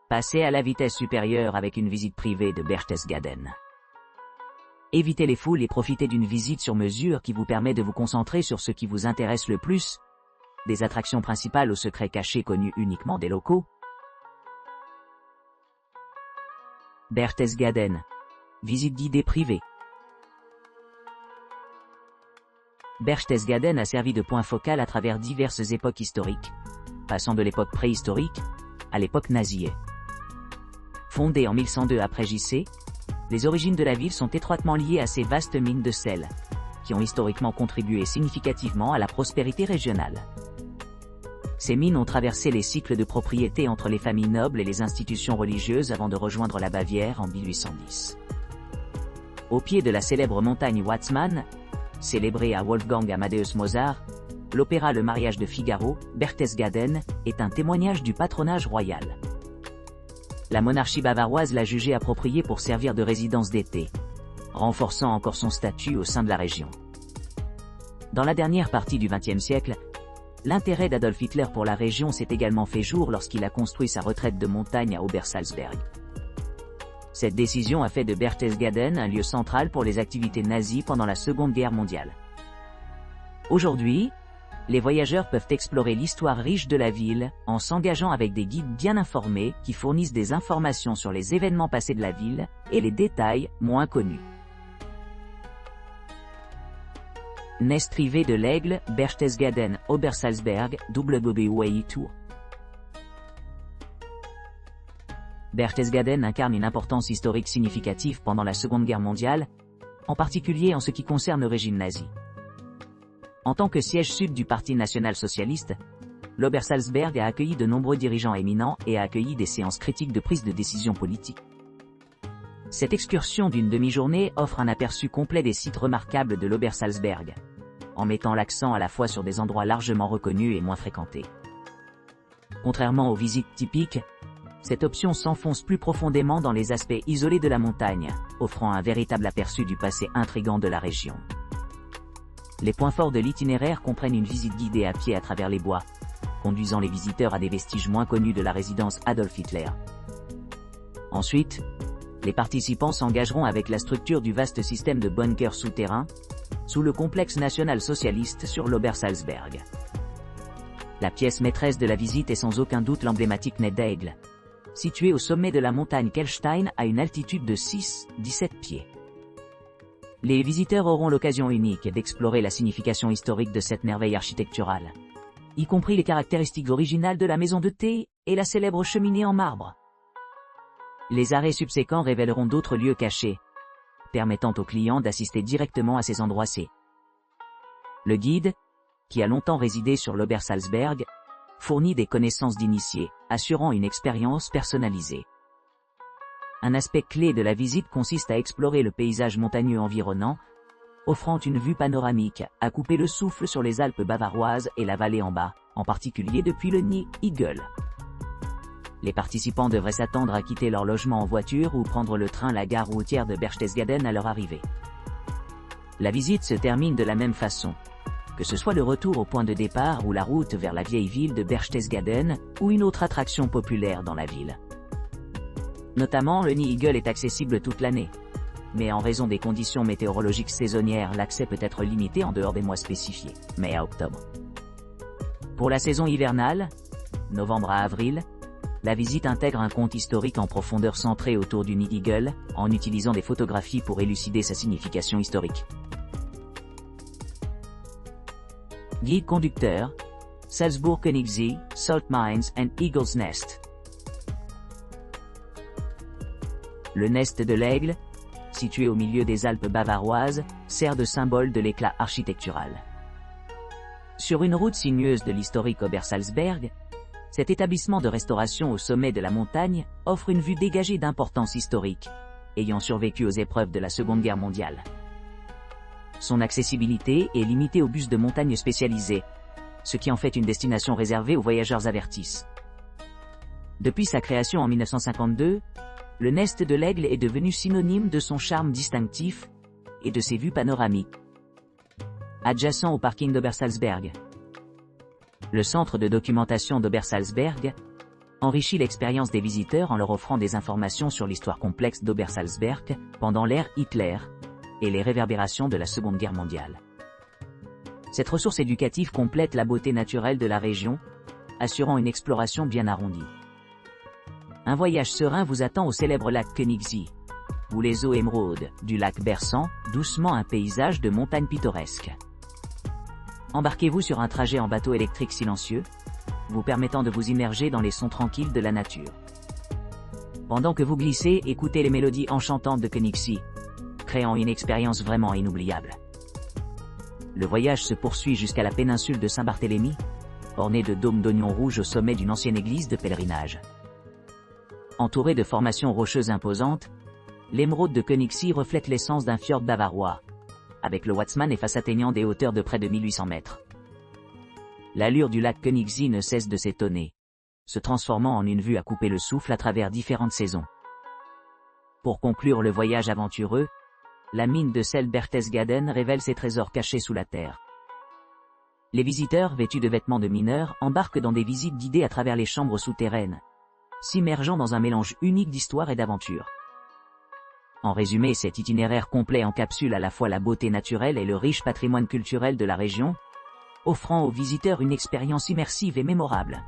Passez à la vitesse supérieure avec une visite privée de Berchtesgaden. Évitez les foules et profitez d'une visite sur mesure qui vous permet de vous concentrer sur ce qui vous intéresse le plus, des attractions principales aux secrets cachés connus uniquement des locaux. Berchtesgaden. Visite guidée privée. Berchtesgaden a servi de point focal à travers diverses époques historiques, passant de l'époque préhistorique à l'époque nazie. Fondée en 1102 après JC, les origines de la ville sont étroitement liées à ces vastes mines de sel, qui ont historiquement contribué significativement à la prospérité régionale. Ces mines ont traversé les cycles de propriété entre les familles nobles et les institutions religieuses avant de rejoindre la Bavière en 1810. Au pied de la célèbre montagne Watzmann, célébrée à Wolfgang Amadeus Mozart, l'opéra Le mariage de Figaro, Berchtesgaden, est un témoignage du patronage royal. La monarchie bavaroise l'a jugé approprié pour servir de résidence d'été, renforçant encore son statut au sein de la région. Dans la dernière partie du XXe siècle, l'intérêt d'Adolf Hitler pour la région s'est également fait jour lorsqu'il a construit sa retraite de montagne à Obersalzberg. Cette décision a fait de Berchtesgaden un lieu central pour les activités nazies pendant la Seconde Guerre mondiale. Aujourd'hui, les voyageurs peuvent explorer l'histoire riche de la ville en s'engageant avec des guides bien informés qui fournissent des informations sur les événements passés de la ville et les détails moins connus. Nest privé de l'Aigle, Berchtesgaden, Obersalzberg, WBUAI Tour. Berchtesgaden incarne une importance historique significative pendant la Seconde Guerre mondiale, en particulier en ce qui concerne le régime nazi. En tant que siège sud du Parti national-socialiste, l'Obersalzberg a accueilli de nombreux dirigeants éminents et a accueilli des séances critiques de prise de décision politique. Cette excursion d'une demi-journée offre un aperçu complet des sites remarquables de l'Obersalzberg, en mettant l'accent à la fois sur des endroits largement reconnus et moins fréquentés. Contrairement aux visites typiques, cette option s'enfonce plus profondément dans les aspects isolés de la montagne, offrant un véritable aperçu du passé intrigant de la région. Les points forts de l'itinéraire comprennent une visite guidée à pied à travers les bois, conduisant les visiteurs à des vestiges moins connus de la résidence Adolf Hitler. Ensuite, les participants s'engageront avec la structure du vaste système de bunkers souterrains, sous le complexe national-socialiste sur l'Obersalzberg. La pièce maîtresse de la visite est sans aucun doute l'emblématique Nez d'Aigle, situé au sommet de la montagne Kelstein à une altitude de 6-17 pieds. Les visiteurs auront l'occasion unique d'explorer la signification historique de cette merveille architecturale, y compris les caractéristiques originales de la maison de thé et la célèbre cheminée en marbre. Les arrêts subséquents révéleront d'autres lieux cachés, permettant aux clients d'assister directement à ces endroits. Le guide, qui a longtemps résidé sur l'Obersalzberg, fournit des connaissances d'initiés, assurant une expérience personnalisée. Un aspect clé de la visite consiste à explorer le paysage montagneux environnant, offrant une vue panoramique, à couper le souffle sur les Alpes bavaroises et la vallée en bas, en particulier depuis le nid Igel. Les participants devraient s'attendre à quitter leur logement en voiture ou prendre le train à la gare routière de Berchtesgaden à leur arrivée. La visite se termine de la même façon, que ce soit le retour au point de départ ou la route vers la vieille ville de Berchtesgaden ou une autre attraction populaire dans la ville. Notamment, le nid Igel est accessible toute l'année, mais en raison des conditions météorologiques saisonnières, l'accès peut être limité en dehors des mois spécifiés, mai à octobre. Pour la saison hivernale, novembre à avril, la visite intègre un conte historique en profondeur centré autour du nid Igel, en utilisant des photographies pour élucider sa signification historique. Guide conducteur, Salzburg Königssee, Salt Mines and Eagle's Nest. Le Nest de l'Aigle, situé au milieu des Alpes bavaroises, sert de symbole de l'éclat architectural. Sur une route sinueuse de l'historique Obersalzberg, cet établissement de restauration au sommet de la montagne offre une vue dégagée d'importance historique, ayant survécu aux épreuves de la Seconde Guerre mondiale. Son accessibilité est limitée aux bus de montagne spécialisés, ce qui en fait une destination réservée aux voyageurs avertis. Depuis sa création en 1952, le Nest de l'Aigle est devenu synonyme de son charme distinctif et de ses vues panoramiques. Adjacent au parking d'Obersalzberg, le centre de documentation d'Obersalzberg, enrichit l'expérience des visiteurs en leur offrant des informations sur l'histoire complexe d'Obersalzberg pendant l'ère Hitler et les réverbérations de la Seconde Guerre mondiale. Cette ressource éducative complète la beauté naturelle de la région, assurant une exploration bien arrondie. Un voyage serein vous attend au célèbre lac Königssee, où les eaux émeraudes du lac berçant doucement un paysage de montagnes pittoresques. Embarquez-vous sur un trajet en bateau électrique silencieux, vous permettant de vous immerger dans les sons tranquilles de la nature. Pendant que vous glissez, écoutez les mélodies enchantantes de Königssee, créant une expérience vraiment inoubliable. Le voyage se poursuit jusqu'à la péninsule de Saint-Barthélemy, ornée de dômes d'oignons rouges au sommet d'une ancienne église de pèlerinage. Entourée de formations rocheuses imposantes, l'émeraude de Königssee reflète l'essence d'un fjord bavarois, avec le Watzmann et face atteignant des hauteurs de près de 1800 mètres. L'allure du lac Königssee ne cesse de s'étonner, se transformant en une vue à couper le souffle à travers différentes saisons. Pour conclure le voyage aventureux, la mine de sel Berchtesgaden révèle ses trésors cachés sous la terre. Les visiteurs, vêtus de vêtements de mineurs, embarquent dans des visites guidées à travers les chambres souterraines, s'immergeant dans un mélange unique d'histoire et d'aventure. En résumé, cet itinéraire complet encapsule à la fois la beauté naturelle et le riche patrimoine culturel de la région, offrant aux visiteurs une expérience immersive et mémorable.